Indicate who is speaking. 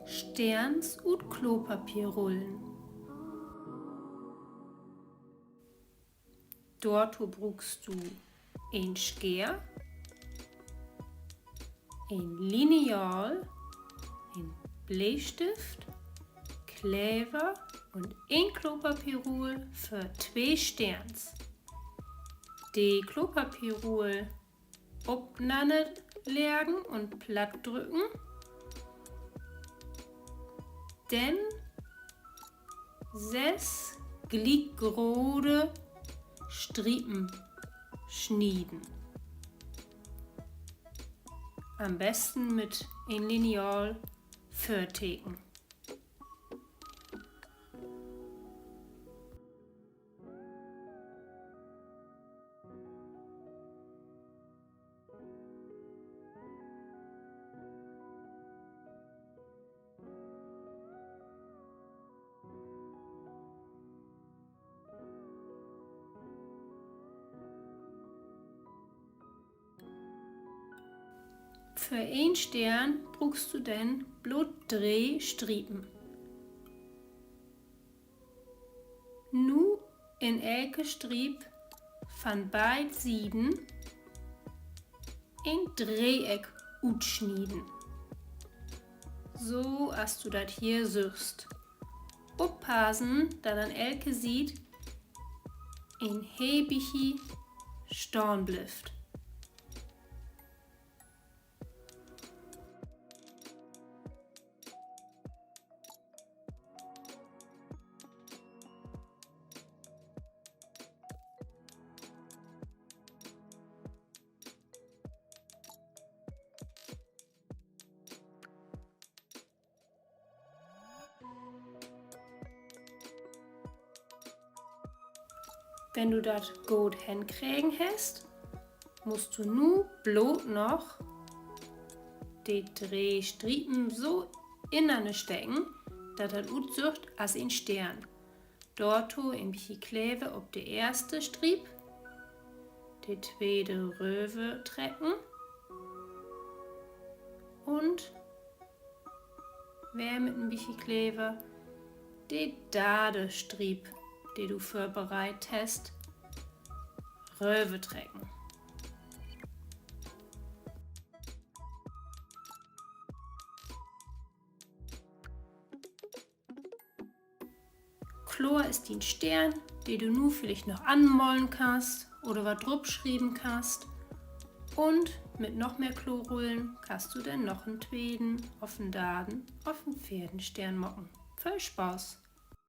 Speaker 1: Sterns und Klopapierrollen. Dort brauchst du ein Scher, ein Lineal, ein Bleistift, Kleber und ein Klopapierroll für 2 Sterns. Die Klopapierroll aufeinander legen und platt drücken. Dann 6 gliedgrode Striepen schneiden. Am besten mit ein Lineal verteken. Für einen Stern brauchst du dann bloß 3 Striepen. Nu in elke Striep von beid Seiten ein Dreieck utschnieden. So als du das hier siehst. Aufpassen, dass an elke Seite ein hebichi Storn blifft. Wenn du das gut hinkriegen hast, musst du nu bloß noch die 3 Striepen so innen stecken, dass das aussieht als ein Stern. Dort ein bisschen Kleber auf die erste Striep, die zweite Röwe trecken und wer mit ein bisschen Kleber die dade Striep, die du vorbereitet hast, Röwe trecken. Chlor ist den Stern, den du nur vielleicht noch anmalen kannst oder was drauf schreiben kannst. Und mit noch mehr Chlorrollen kannst du dann noch einen Tweden auf den Daden auf den Pferdenstern machen. Viel Spaß!